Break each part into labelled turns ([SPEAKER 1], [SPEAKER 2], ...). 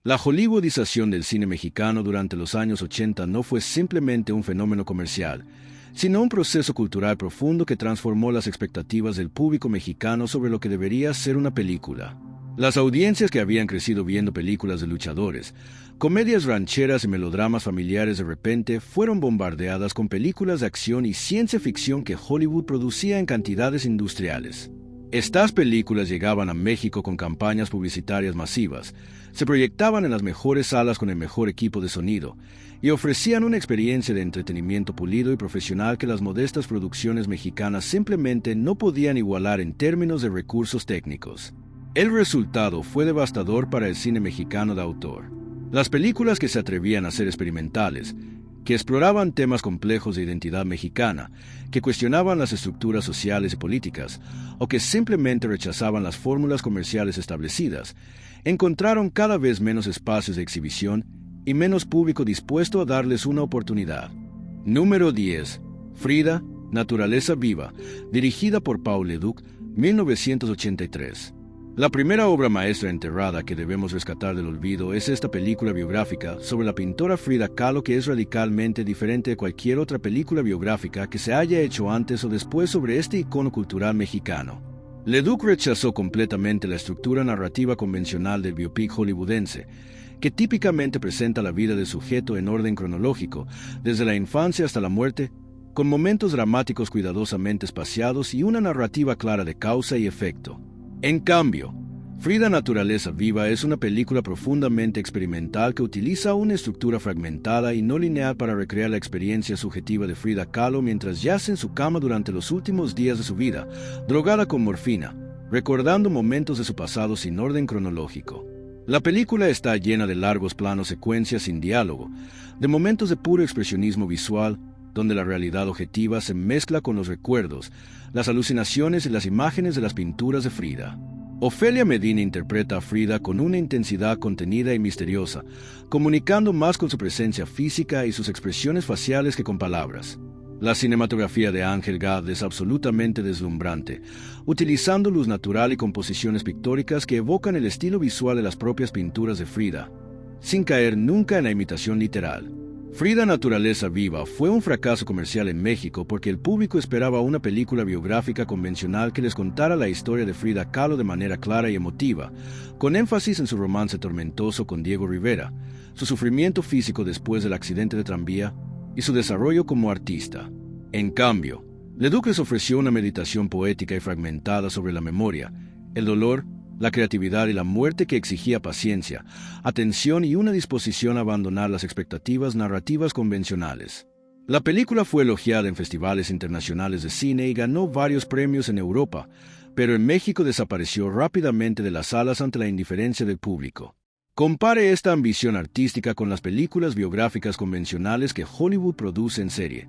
[SPEAKER 1] La hollywoodización del cine mexicano durante los años 80 no fue simplemente un fenómeno comercial, sino un proceso cultural profundo que transformó las expectativas del público mexicano sobre lo que debería ser una película. Las audiencias que habían crecido viendo películas de luchadores, comedias rancheras y melodramas familiares de repente fueron bombardeadas con películas de acción y ciencia ficción que Hollywood producía en cantidades industriales. Estas películas llegaban a México con campañas publicitarias masivas, se proyectaban en las mejores salas con el mejor equipo de sonido y ofrecían una experiencia de entretenimiento pulido y profesional que las modestas producciones mexicanas simplemente no podían igualar en términos de recursos técnicos. El resultado fue devastador para el cine mexicano de autor. Las películas que se atrevían a ser experimentales, que exploraban temas complejos de identidad mexicana, que cuestionaban las estructuras sociales y políticas, o que simplemente rechazaban las fórmulas comerciales establecidas, encontraron cada vez menos espacios de exhibición y menos público dispuesto a darles una oportunidad. Número 10. Frida, Naturaleza Viva, dirigida por Paul Leduc, 1983. La primera obra maestra enterrada que debemos rescatar del olvido es esta película biográfica sobre la pintora Frida Kahlo, que es radicalmente diferente de cualquier otra película biográfica que se haya hecho antes o después sobre este icono cultural mexicano. Leduc rechazó completamente la estructura narrativa convencional del biopic hollywoodense, que típicamente presenta la vida del sujeto en orden cronológico, desde la infancia hasta la muerte, con momentos dramáticos cuidadosamente espaciados y una narrativa clara de causa y efecto. En cambio, Frida, Naturaleza Viva es una película profundamente experimental que utiliza una estructura fragmentada y no lineal para recrear la experiencia subjetiva de Frida Kahlo mientras yace en su cama durante los últimos días de su vida, drogada con morfina, recordando momentos de su pasado sin orden cronológico. La película está llena de largos planos secuencias sin diálogo, de momentos de puro expresionismo visual, donde la realidad objetiva se mezcla con los recuerdos, las alucinaciones y las imágenes de las pinturas de Frida. Ofelia Medina interpreta a Frida con una intensidad contenida y misteriosa, comunicando más con su presencia física y sus expresiones faciales que con palabras. La cinematografía de Ángel Gad es absolutamente deslumbrante, utilizando luz natural y composiciones pictóricas que evocan el estilo visual de las propias pinturas de Frida, sin caer nunca en la imitación literal. Frida, Naturaleza Viva fue un fracaso comercial en México porque el público esperaba una película biográfica convencional que les contara la historia de Frida Kahlo de manera clara y emotiva, con énfasis en su romance tormentoso con Diego Rivera, su sufrimiento físico después del accidente de tranvía y su desarrollo como artista. En cambio, Leduc les ofreció una meditación poética y fragmentada sobre la memoria, el dolor, la creatividad y la muerte que exigía paciencia, atención y una disposición a abandonar las expectativas narrativas convencionales. La película fue elogiada en festivales internacionales de cine y ganó varios premios en Europa, pero en México desapareció rápidamente de las salas ante la indiferencia del público. Compare esta ambición artística con las películas biográficas convencionales que Hollywood produce en serie,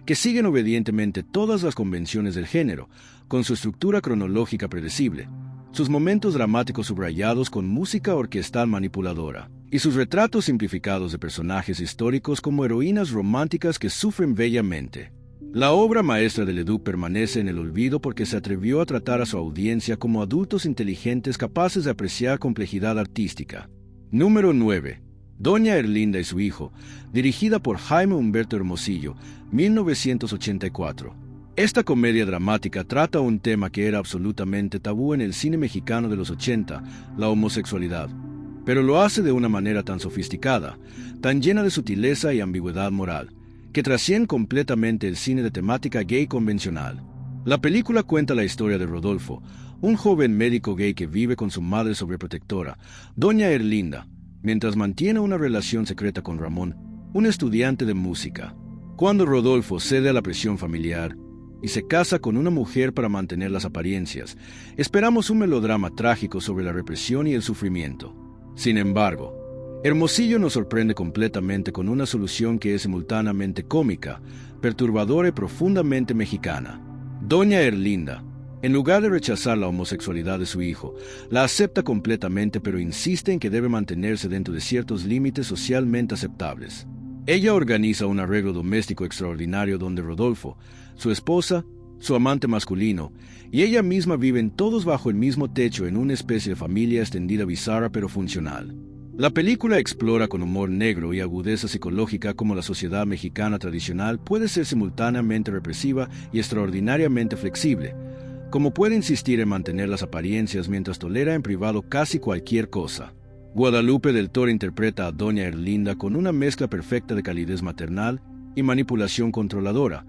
[SPEAKER 1] que siguen obedientemente todas las convenciones del género, con su estructura cronológica predecible, sus momentos dramáticos subrayados con música orquestal manipuladora, y sus retratos simplificados de personajes históricos como heroínas románticas que sufren bellamente. La obra maestra de Leduc permanece en el olvido porque se atrevió a tratar a su audiencia como adultos inteligentes capaces de apreciar complejidad artística. Número 9. Doña Erlinda y su hijo, dirigida por Jaime Humberto Hermosillo, 1984. Esta comedia dramática trata un tema que era absolutamente tabú en el cine mexicano de los 80, la homosexualidad, pero lo hace de una manera tan sofisticada, tan llena de sutileza y ambigüedad moral, que trasciende completamente el cine de temática gay convencional. La película cuenta la historia de Rodolfo, un joven médico gay que vive con su madre sobreprotectora, Doña Erlinda, mientras mantiene una relación secreta con Ramón, un estudiante de música. Cuando Rodolfo cede a la presión familiar y se casa con una mujer para mantener las apariencias, esperamos un melodrama trágico sobre la represión y el sufrimiento. Sin embargo, Hermosillo nos sorprende completamente con una solución que es simultáneamente cómica, perturbadora y profundamente mexicana. Doña Erlinda, en lugar de rechazar la homosexualidad de su hijo, la acepta completamente pero insiste en que debe mantenerse dentro de ciertos límites socialmente aceptables. Ella organiza un arreglo doméstico extraordinario donde Rodolfo, su esposa, su amante masculino y ella misma viven todos bajo el mismo techo en una especie de familia extendida bizarra pero funcional. La película explora con humor negro y agudeza psicológica cómo la sociedad mexicana tradicional puede ser simultáneamente represiva y extraordinariamente flexible, cómo puede insistir en mantener las apariencias mientras tolera en privado casi cualquier cosa. Guadalupe del Toro interpreta a Doña Erlinda con una mezcla perfecta de calidez maternal y manipulación controladora,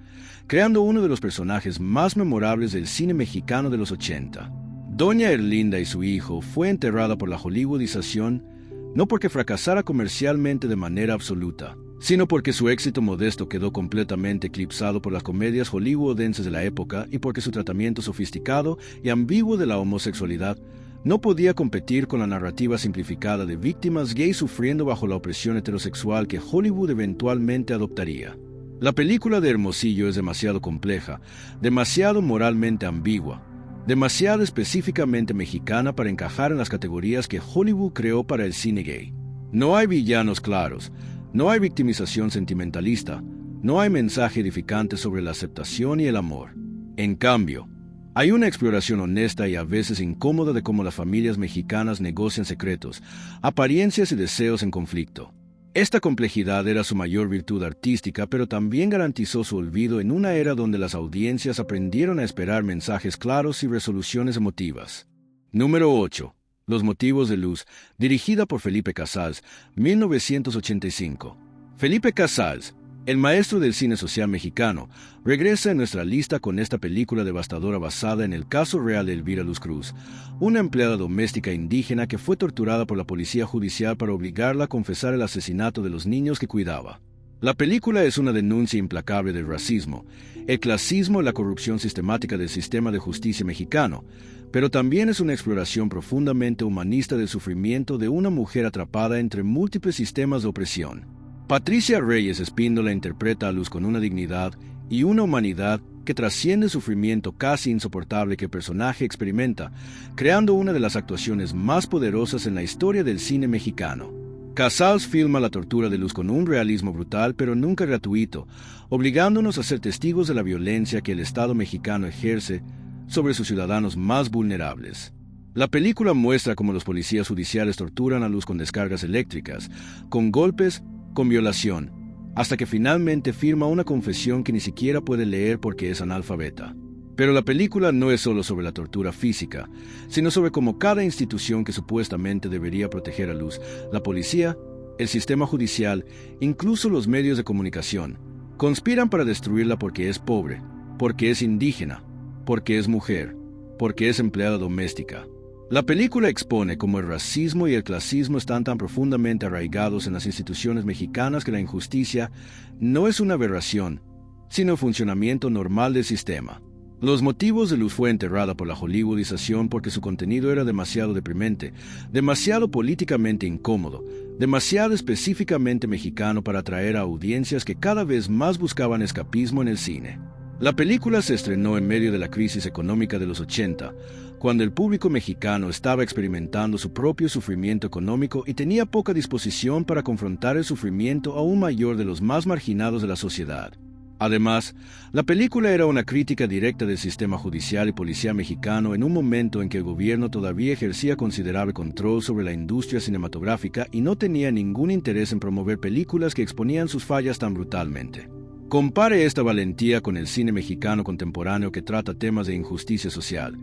[SPEAKER 1] creando uno de los personajes más memorables del cine mexicano de los 80. Doña Erlinda y su hijo fue enterrada por la hollywoodización no porque fracasara comercialmente de manera absoluta, sino porque su éxito modesto quedó completamente eclipsado por las comedias hollywoodenses de la época y porque su tratamiento sofisticado y ambiguo de la homosexualidad no podía competir con la narrativa simplificada de víctimas gays sufriendo bajo la opresión heterosexual que Hollywood eventualmente adoptaría. La película de Hermosillo es demasiado compleja, demasiado moralmente ambigua, demasiado específicamente mexicana para encajar en las categorías que Hollywood creó para el cine gay. No hay villanos claros, no hay victimización sentimentalista, no hay mensaje edificante sobre la aceptación y el amor. En cambio, hay una exploración honesta y a veces incómoda de cómo las familias mexicanas negocian secretos, apariencias y deseos en conflicto. Esta complejidad era su mayor virtud artística, pero también garantizó su olvido en una era donde las audiencias aprendieron a esperar mensajes claros y resoluciones emotivas. Número 8. Los motivos de luz, dirigida por Felipe Casals, 1985. Felipe Casals, el maestro del cine social mexicano, regresa en nuestra lista con esta película devastadora basada en el caso real de Elvira Luz Cruz, una empleada doméstica indígena que fue torturada por la policía judicial para obligarla a confesar el asesinato de los niños que cuidaba. La película es una denuncia implacable del racismo, el clasismo y la corrupción sistemática del sistema de justicia mexicano, pero también es una exploración profundamente humanista del sufrimiento de una mujer atrapada entre múltiples sistemas de opresión. Patricia Reyes Espíndola interpreta a Luz con una dignidad y una humanidad que trasciende el sufrimiento casi insoportable que el personaje experimenta, creando una de las actuaciones más poderosas en la historia del cine mexicano. Casals filma la tortura de Luz con un realismo brutal pero nunca gratuito, obligándonos a ser testigos de la violencia que el Estado mexicano ejerce sobre sus ciudadanos más vulnerables. La película muestra cómo los policías judiciales torturan a Luz con descargas eléctricas, con golpes, con violación, hasta que finalmente firma una confesión que ni siquiera puede leer porque es analfabeta. Pero la película no es solo sobre la tortura física, sino sobre cómo cada institución que supuestamente debería proteger a Luz, la policía, el sistema judicial, incluso los medios de comunicación, conspiran para destruirla porque es pobre, porque es indígena, porque es mujer, porque es empleada doméstica. La película expone cómo el racismo y el clasismo están tan profundamente arraigados en las instituciones mexicanas que la injusticia no es una aberración, sino el funcionamiento normal del sistema. Los motivos de Luz fue enterrada por la hollywoodización porque su contenido era demasiado deprimente, demasiado políticamente incómodo, demasiado específicamente mexicano para atraer a audiencias que cada vez más buscaban escapismo en el cine. La película se estrenó en medio de la crisis económica de los 80, cuando el público mexicano estaba experimentando su propio sufrimiento económico y tenía poca disposición para confrontar el sufrimiento aún mayor de los más marginados de la sociedad. Además, la película era una crítica directa del sistema judicial y policía mexicano en un momento en que el gobierno todavía ejercía considerable control sobre la industria cinematográfica y no tenía ningún interés en promover películas que exponían sus fallas tan brutalmente. Compare esta valentía con el cine mexicano contemporáneo que trata temas de injusticia social,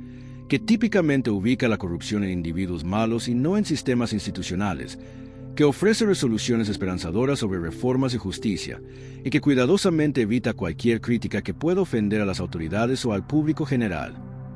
[SPEAKER 1] que típicamente ubica la corrupción en individuos malos y no en sistemas institucionales, que ofrece resoluciones esperanzadoras sobre reformas y justicia, y que cuidadosamente evita cualquier crítica que pueda ofender a las autoridades o al público general.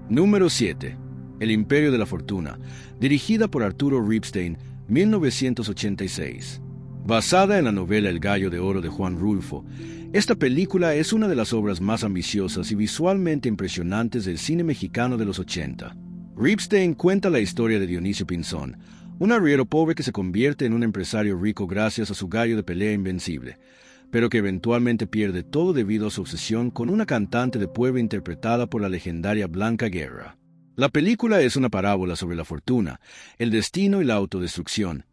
[SPEAKER 1] Número 7. El Imperio de la Fortuna, dirigida por Arturo Ripstein, 1986. Basada en la novela El Gallo de Oro de Juan Rulfo, esta película es una de las obras más ambiciosas y visualmente impresionantes del cine mexicano de los 80. Ripstein cuenta la historia de Dionisio Pinzón, un arriero pobre que se convierte en un empresario rico gracias a su gallo de pelea invencible, pero que eventualmente pierde todo debido a su obsesión con una cantante de pueblo interpretada por la legendaria Blanca Guerra. La película es una parábola sobre la fortuna, el destino y la autodestrucción,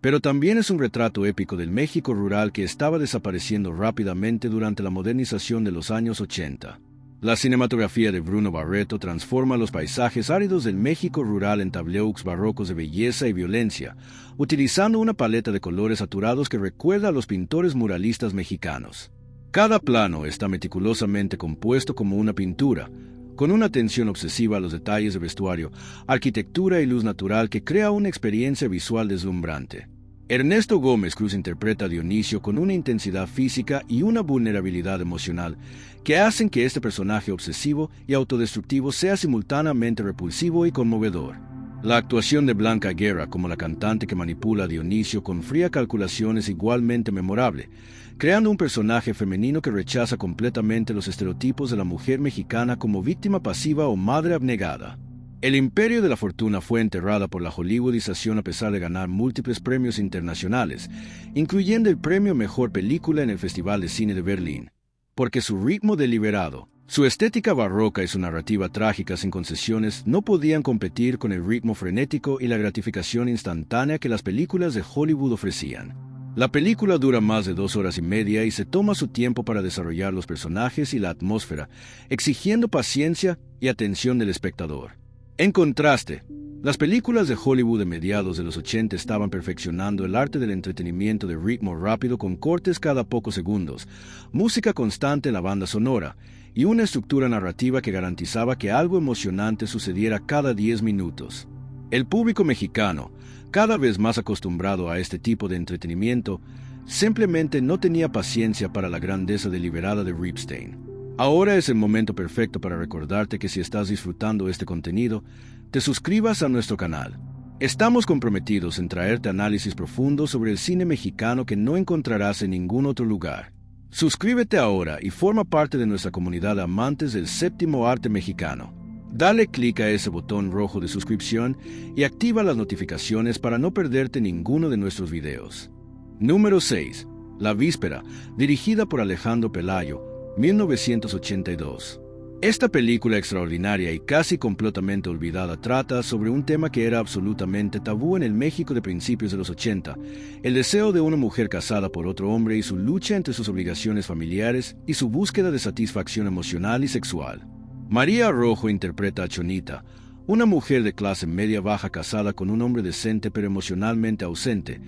[SPEAKER 1] pero también es un retrato épico del México rural que estaba desapareciendo rápidamente durante la modernización de los años 80. La cinematografía de Bruno Barreto transforma los paisajes áridos del México rural en tableaux barrocos de belleza y violencia, utilizando una paleta de colores saturados que recuerda a los pintores muralistas mexicanos. Cada plano está meticulosamente compuesto como una pintura, con una atención obsesiva a los detalles de vestuario, arquitectura y luz natural que crea una experiencia visual deslumbrante. Ernesto Gómez Cruz interpreta a Dionisio con una intensidad física y una vulnerabilidad emocional que hacen que este personaje obsesivo y autodestructivo sea simultáneamente repulsivo y conmovedor. La actuación de Blanca Guerra como la cantante que manipula a Dionisio con fría calculación es igualmente memorable, creando un personaje femenino que rechaza completamente los estereotipos de la mujer mexicana como víctima pasiva o madre abnegada. El imperio de la fortuna fue enterrada por la Hollywoodización a pesar de ganar múltiples premios internacionales, incluyendo el premio Mejor Película en el Festival de Cine de Berlín. Porque su ritmo deliberado, su estética barroca y su narrativa trágica sin concesiones no podían competir con el ritmo frenético y la gratificación instantánea que las películas de Hollywood ofrecían. La película dura más de 2 horas y media y se toma su tiempo para desarrollar los personajes y la atmósfera, exigiendo paciencia y atención del espectador. En contraste, las películas de Hollywood de mediados de los 80 estaban perfeccionando el arte del entretenimiento de ritmo rápido con cortes cada pocos segundos, música constante en la banda sonora y una estructura narrativa que garantizaba que algo emocionante sucediera cada 10 minutos. El público mexicano, cada vez más acostumbrado a este tipo de entretenimiento, simplemente no tenía paciencia para la grandeza deliberada de Ripstein. Ahora es el momento perfecto para recordarte que si estás disfrutando este contenido, te suscribas a nuestro canal. Estamos comprometidos en traerte análisis profundos sobre el cine mexicano que no encontrarás en ningún otro lugar. Suscríbete ahora y forma parte de nuestra comunidad de amantes del séptimo arte mexicano. Dale clic a ese botón rojo de suscripción y activa las notificaciones para no perderte ninguno de nuestros videos. Número 6. La Víspera, dirigida por Alejandro Pelayo, 1982. Esta película extraordinaria y casi completamente olvidada trata sobre un tema que era absolutamente tabú en el México de principios de los 80, el deseo de una mujer casada por otro hombre y su lucha entre sus obligaciones familiares y su búsqueda de satisfacción emocional y sexual. María Rojo interpreta a Chonita, una mujer de clase media-baja casada con un hombre decente pero emocionalmente ausente,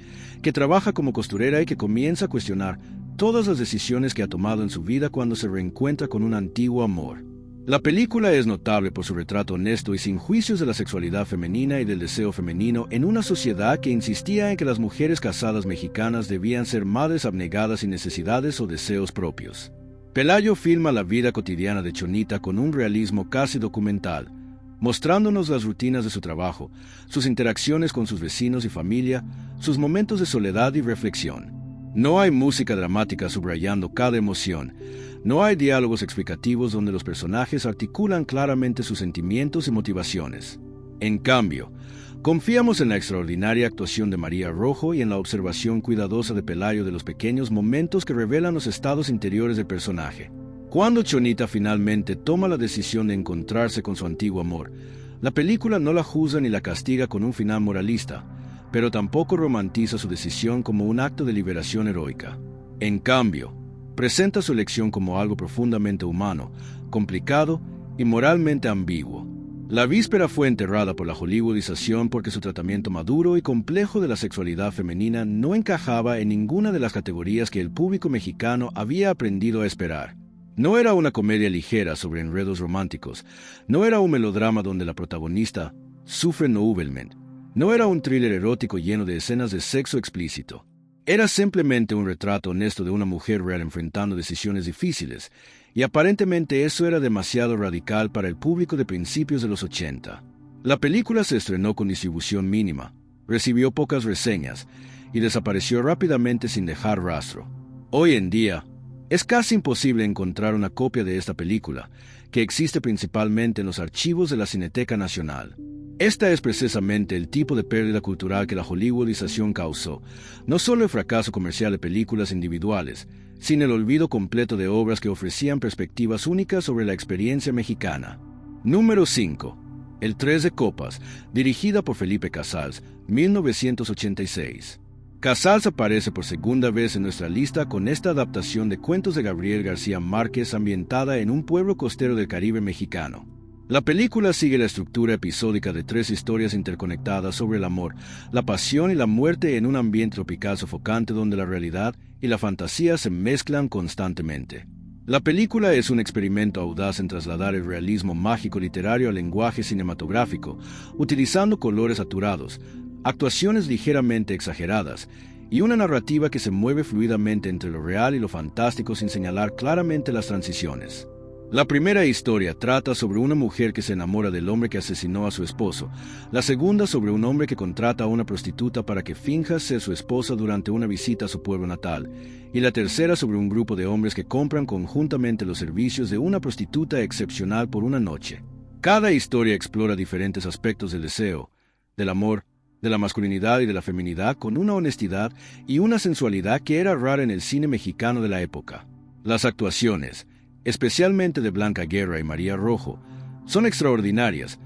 [SPEAKER 1] que trabaja como costurera y que comienza a cuestionar todas las decisiones que ha tomado en su vida cuando se reencuentra con un antiguo amor. La película es notable por su retrato honesto y sin juicios de la sexualidad femenina y del deseo femenino en una sociedad que insistía en que las mujeres casadas mexicanas debían ser madres abnegadas sin necesidades o deseos propios. Pelayo filma la vida cotidiana de Chonita con un realismo casi documental, mostrándonos las rutinas de su trabajo, sus interacciones con sus vecinos y familia, sus momentos de soledad y reflexión. No hay música dramática subrayando cada emoción. No hay diálogos explicativos donde los personajes articulan claramente sus sentimientos y motivaciones. En cambio, confiamos en la extraordinaria actuación de María Rojo y en la observación cuidadosa de Pelayo de los pequeños momentos que revelan los estados interiores del personaje. Cuando Chonita finalmente toma la decisión de encontrarse con su antiguo amor, la película no la juzga ni la castiga con un final moralista, pero tampoco romantiza su decisión como un acto de liberación heroica. En cambio, presenta su elección como algo profundamente humano, complicado y moralmente ambiguo. La Víspera fue enterrada por la Hollywoodización porque su tratamiento maduro y complejo de la sexualidad femenina no encajaba en ninguna de las categorías que el público mexicano había aprendido a esperar. No era una comedia ligera sobre enredos románticos, no era un melodrama donde la protagonista sufre noblemente. No era un thriller erótico lleno de escenas de sexo explícito. Era simplemente un retrato honesto de una mujer real enfrentando decisiones difíciles, y aparentemente eso era demasiado radical para el público de principios de los 80. La película se estrenó con distribución mínima, recibió pocas reseñas, y desapareció rápidamente sin dejar rastro. Hoy en día, es casi imposible encontrar una copia de esta película, que existe principalmente en los archivos de la Cineteca Nacional. Esta es precisamente el tipo de pérdida cultural que la Hollywoodización causó, no solo el fracaso comercial de películas individuales, sino el olvido completo de obras que ofrecían perspectivas únicas sobre la experiencia mexicana. Número 5. El Tres de Copas, dirigida por Felipe Casals, 1986. Casals aparece por segunda vez en nuestra lista con esta adaptación de cuentos de Gabriel García Márquez ambientada en un pueblo costero del Caribe mexicano. La película sigue la estructura episódica de 3 historias interconectadas sobre el amor, la pasión y la muerte en un ambiente tropical sofocante donde la realidad y la fantasía se mezclan constantemente. La película es un experimento audaz en trasladar el realismo mágico literario al lenguaje cinematográfico, utilizando colores saturados, actuaciones ligeramente exageradas y una narrativa que se mueve fluidamente entre lo real y lo fantástico sin señalar claramente las transiciones. La primera historia trata sobre una mujer que se enamora del hombre que asesinó a su esposo, la segunda sobre un hombre que contrata a una prostituta para que finja ser su esposa durante una visita a su pueblo natal, y la tercera sobre un grupo de hombres que compran conjuntamente los servicios de una prostituta excepcional por una noche. Cada historia explora diferentes aspectos del deseo, del amor, de la masculinidad y de la feminidad con una honestidad y una sensualidad que era rara en el cine mexicano de la época. Las actuaciones, especialmente de Blanca Guerra y María Rojo, son extraordinarias,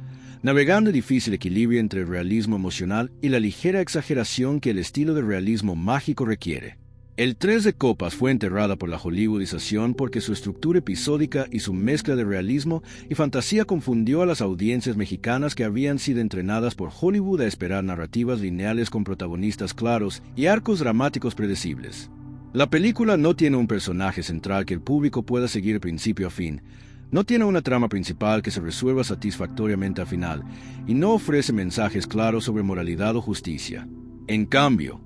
[SPEAKER 1] navegando el difícil equilibrio entre el realismo emocional y la ligera exageración que el estilo de realismo mágico requiere. El Tres de Copas fue enterrada por la hollywoodización porque su estructura episódica y su mezcla de realismo y fantasía confundió a las audiencias mexicanas que habían sido entrenadas por Hollywood a esperar narrativas lineales con protagonistas claros y arcos dramáticos predecibles. La película no tiene un personaje central que el público pueda seguir de principio a fin, no tiene una trama principal que se resuelva satisfactoriamente al final, y no ofrece mensajes claros sobre moralidad o justicia. En cambio,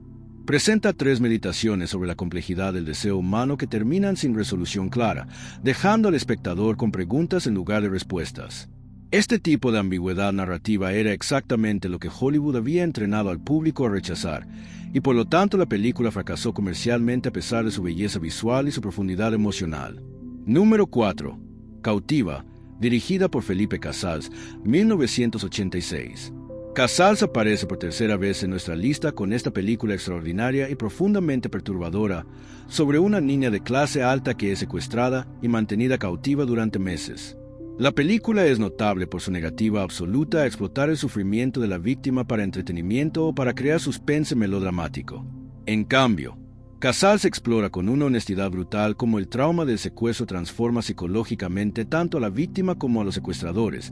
[SPEAKER 1] presenta 3 meditaciones sobre la complejidad del deseo humano que terminan sin resolución clara, dejando al espectador con preguntas en lugar de respuestas. Este tipo de ambigüedad narrativa era exactamente lo que Hollywood había entrenado al público a rechazar, y por lo tanto la película fracasó comercialmente a pesar de su belleza visual y su profundidad emocional. Número 4. Cautiva, dirigida por Felipe Casals, 1986. Casals aparece por tercera vez en nuestra lista con esta película extraordinaria y profundamente perturbadora sobre una niña de clase alta que es secuestrada y mantenida cautiva durante meses. La película es notable por su negativa absoluta a explotar el sufrimiento de la víctima para entretenimiento o para crear suspense melodramático. En cambio, Casals explora con una honestidad brutal cómo el trauma del secuestro transforma psicológicamente tanto a la víctima como a los secuestradores,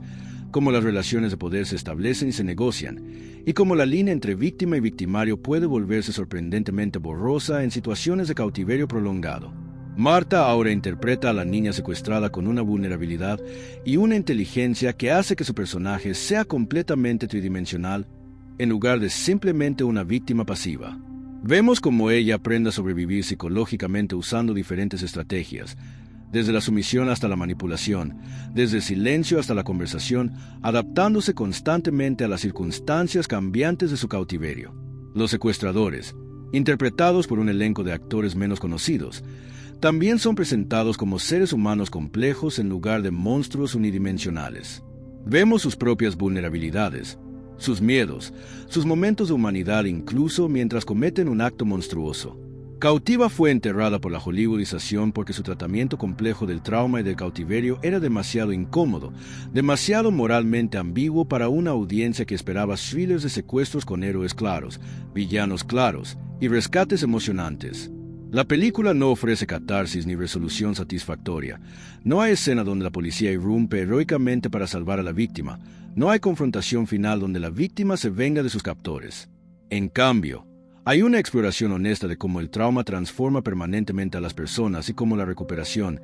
[SPEAKER 1] cómo las relaciones de poder se establecen y se negocian, y cómo la línea entre víctima y victimario puede volverse sorprendentemente borrosa en situaciones de cautiverio prolongado. Marta ahora interpreta a la niña secuestrada con una vulnerabilidad y una inteligencia que hace que su personaje sea completamente tridimensional en lugar de simplemente una víctima pasiva. Vemos cómo ella aprende a sobrevivir psicológicamente usando diferentes estrategias, desde la sumisión hasta la manipulación, desde el silencio hasta la conversación, adaptándose constantemente a las circunstancias cambiantes de su cautiverio. Los secuestradores, interpretados por un elenco de actores menos conocidos, también son presentados como seres humanos complejos en lugar de monstruos unidimensionales. Vemos sus propias vulnerabilidades, sus miedos, sus momentos de humanidad incluso mientras cometen un acto monstruoso. Cautiva fue enterrada por la hollywoodización porque su tratamiento complejo del trauma y del cautiverio era demasiado incómodo, demasiado moralmente ambiguo para una audiencia que esperaba thrillers de secuestros con héroes claros, villanos claros y rescates emocionantes. La película no ofrece catarsis ni resolución satisfactoria. No hay escena donde la policía irrumpe heroicamente para salvar a la víctima. No hay confrontación final donde la víctima se venga de sus captores. En cambio, hay una exploración honesta de cómo el trauma transforma permanentemente a las personas y cómo la recuperación,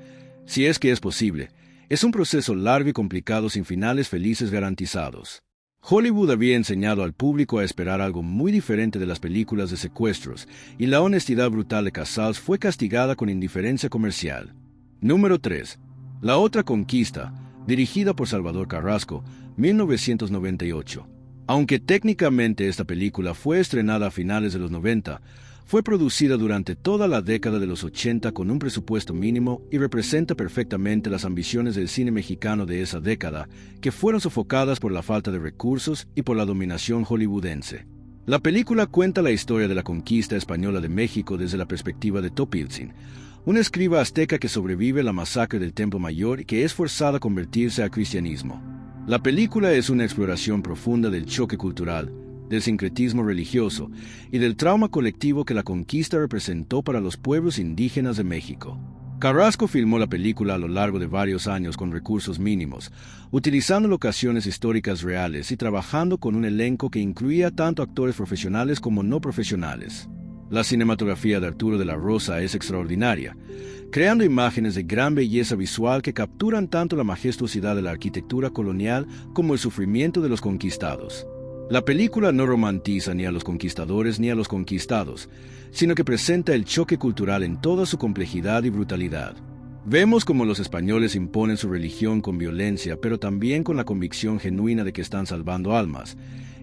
[SPEAKER 1] si es que es posible, es un proceso largo y complicado sin finales felices garantizados. Hollywood había enseñado al público a esperar algo muy diferente de las películas de secuestros, y la honestidad brutal de Casals fue castigada con indiferencia comercial. Número 3. La otra conquista, dirigida por Salvador Carrasco, 1998. Aunque técnicamente esta película fue estrenada a finales de los 90, fue producida durante toda la década de los 80 con un presupuesto mínimo y representa perfectamente las ambiciones del cine mexicano de esa década, que fueron sofocadas por la falta de recursos y por la dominación hollywoodense. La película cuenta la historia de la conquista española de México desde la perspectiva de Topiltzin, un escriba azteca que sobrevive a la masacre del Templo Mayor y que es forzado a convertirse al cristianismo. La película es una exploración profunda del choque cultural, del sincretismo religioso y del trauma colectivo que la conquista representó para los pueblos indígenas de México. Carrasco filmó la película a lo largo de varios años con recursos mínimos, utilizando locaciones históricas reales y trabajando con un elenco que incluía tanto actores profesionales como no profesionales. La cinematografía de Arturo de la Rosa es extraordinaria, creando imágenes de gran belleza visual que capturan tanto la majestuosidad de la arquitectura colonial como el sufrimiento de los conquistados. La película no romantiza ni a los conquistadores ni a los conquistados, sino que presenta el choque cultural en toda su complejidad y brutalidad. Vemos cómo los españoles imponen su religión con violencia, pero también con la convicción genuina de que están salvando almas,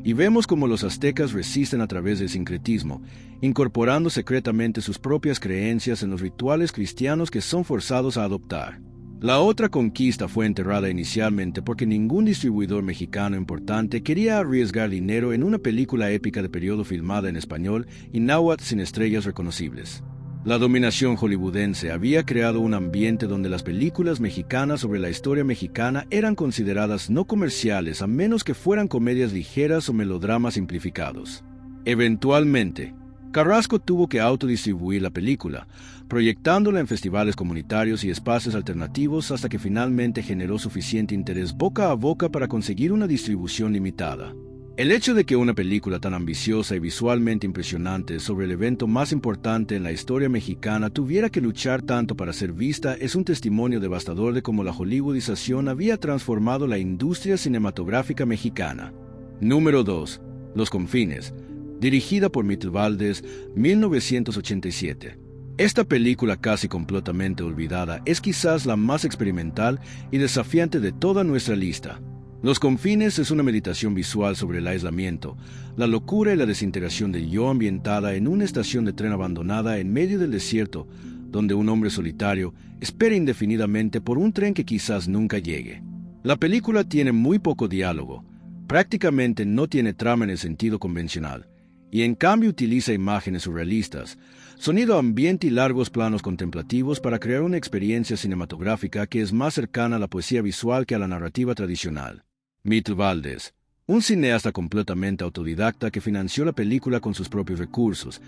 [SPEAKER 1] y vemos cómo los aztecas resisten a través del sincretismo, incorporando secretamente sus propias creencias en los rituales cristianos que son forzados a adoptar. La otra conquista fue enterrada inicialmente porque ningún distribuidor mexicano importante quería arriesgar dinero en una película épica de periodo filmada en español y náhuatl sin estrellas reconocibles. La dominación hollywoodense había creado un ambiente donde las películas mexicanas sobre la historia mexicana eran consideradas no comerciales a menos que fueran comedias ligeras o melodramas simplificados. Eventualmente, Carrasco tuvo que autodistribuir la película, proyectándola en festivales comunitarios y espacios alternativos hasta que finalmente generó suficiente interés boca a boca para conseguir una distribución limitada. El hecho de que una película tan ambiciosa y visualmente impresionante sobre el evento más importante en la historia mexicana tuviera que luchar tanto para ser vista es un testimonio devastador de cómo la hollywoodización había transformado la industria cinematográfica mexicana. Número 2. Los confines. Dirigida por Mitl Valdés, 1987. Esta película casi completamente olvidada es quizás la más experimental y desafiante de toda nuestra lista. Los confines es una meditación visual sobre el aislamiento, la locura y la desintegración del yo ambientada en una estación de tren abandonada en medio del desierto, donde un hombre solitario espera indefinidamente por un tren que quizás nunca llegue. La película tiene muy poco diálogo, prácticamente no tiene trama en el sentido convencional, y en cambio utiliza imágenes surrealistas, sonido ambiente y largos planos contemplativos para crear una experiencia cinematográfica que es más cercana a la poesía visual que a la narrativa tradicional. Mitl Valdés, un cineasta completamente autodidacta que financió la película con sus propios recursos,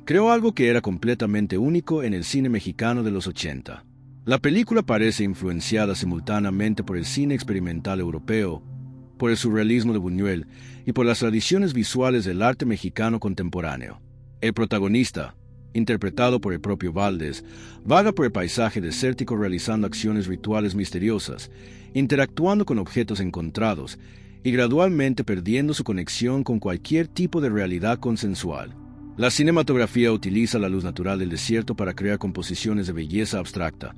[SPEAKER 1] creó algo que era completamente único en el cine mexicano de los 80. La película parece influenciada simultáneamente por el cine experimental europeo, por el surrealismo de Buñuel y por las tradiciones visuales del arte mexicano contemporáneo. El protagonista, interpretado por el propio Valdés, vaga por el paisaje desértico realizando acciones rituales misteriosas, interactuando con objetos encontrados y gradualmente perdiendo su conexión con cualquier tipo de realidad consensual. La cinematografía utiliza la luz natural del desierto para crear composiciones de belleza abstracta,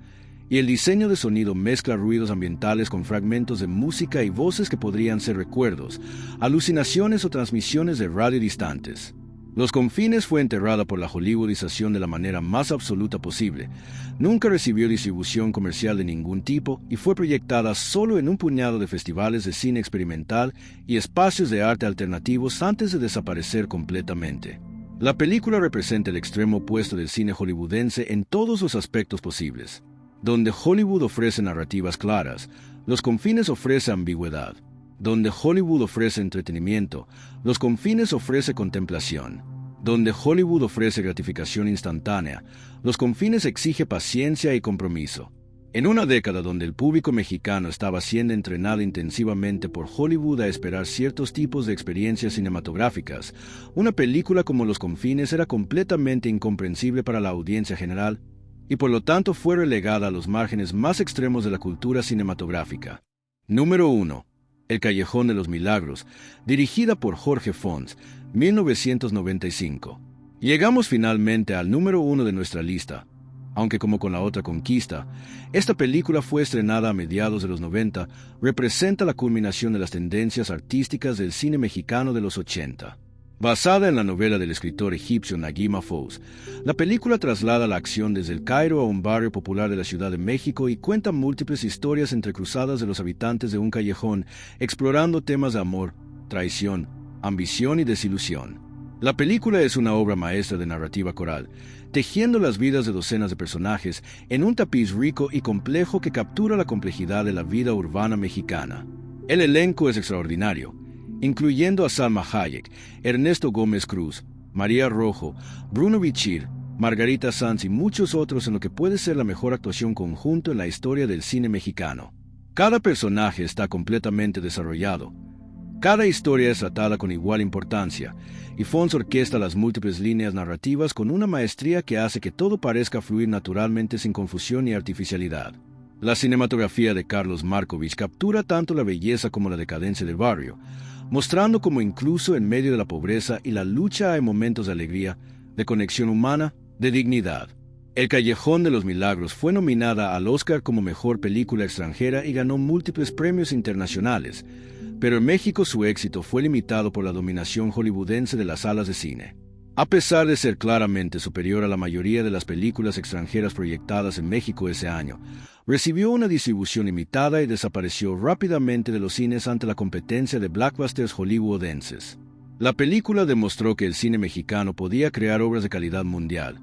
[SPEAKER 1] y el diseño de sonido mezcla ruidos ambientales con fragmentos de música y voces que podrían ser recuerdos, alucinaciones o transmisiones de radio distantes. Los confines fue enterrada por la hollywoodización de la manera más absoluta posible. Nunca recibió distribución comercial de ningún tipo y fue proyectada solo en un puñado de festivales de cine experimental y espacios de arte alternativos antes de desaparecer completamente. La película representa el extremo opuesto del cine hollywoodense en todos los aspectos posibles. Donde Hollywood ofrece narrativas claras, Los confines ofrece ambigüedad. Donde Hollywood ofrece entretenimiento, Los confines ofrece contemplación. Donde Hollywood ofrece gratificación instantánea, Los confines exige paciencia y compromiso. En una década donde el público mexicano estaba siendo entrenado intensivamente por Hollywood a esperar ciertos tipos de experiencias cinematográficas, una película como Los confines era completamente incomprensible para la audiencia general, y por lo tanto fue relegada a los márgenes más extremos de la cultura cinematográfica. Número 1. El Callejón de los Milagros, dirigida por Jorge Fons, 1995. Llegamos finalmente al número 1 de nuestra lista. Aunque como con la otra conquista, esta película fue estrenada a mediados de los 90, representa la culminación de las tendencias artísticas del cine mexicano de los 80. Basada en la novela del escritor egipcio Naguib Mahfouz, la película traslada la acción desde el Cairo a un barrio popular de la Ciudad de México y cuenta múltiples historias entrecruzadas de los habitantes de un callejón, explorando temas de amor, traición, ambición y desilusión. La película es una obra maestra de narrativa coral, tejiendo las vidas de docenas de personajes en un tapiz rico y complejo que captura la complejidad de la vida urbana mexicana. El elenco es extraordinario, incluyendo a Salma Hayek, Ernesto Gómez Cruz, María Rojo, Bruno Bichir, Margarita Sanz y muchos otros en lo que puede ser la mejor actuación conjunto en la historia del cine mexicano. Cada personaje está completamente desarrollado. Cada historia es tratada con igual importancia, y Fons orquesta las múltiples líneas narrativas con una maestría que hace que todo parezca fluir naturalmente sin confusión ni artificialidad. La cinematografía de Carlos Markovich captura tanto la belleza como la decadencia del barrio, mostrando cómo incluso en medio de la pobreza y la lucha hay momentos de alegría, de conexión humana, de dignidad. El Callejón de los Milagros fue nominada al Oscar como Mejor Película Extranjera y ganó múltiples premios internacionales, pero en México su éxito fue limitado por la dominación hollywoodense de las salas de cine. A pesar de ser claramente superior a la mayoría de las películas extranjeras proyectadas en México ese año, recibió una distribución limitada y desapareció rápidamente de los cines ante la competencia de blockbusters hollywoodenses. La película demostró que el cine mexicano podía crear obras de calidad mundial,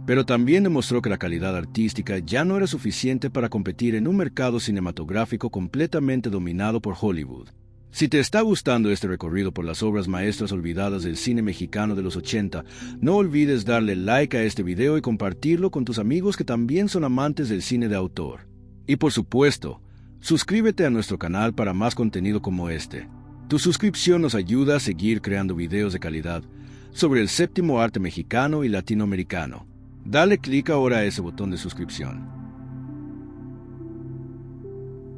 [SPEAKER 1] pero también demostró que la calidad artística ya no era suficiente para competir en un mercado cinematográfico completamente dominado por Hollywood. Si te está gustando este recorrido por las obras maestras olvidadas del cine mexicano de los 80, no olvides darle like a este video y compartirlo con tus amigos que también son amantes del cine de autor. Y por supuesto, suscríbete a nuestro canal para más contenido como este. Tu suscripción nos ayuda a seguir creando videos de calidad sobre el séptimo arte mexicano y latinoamericano. Dale clic ahora a ese botón de suscripción.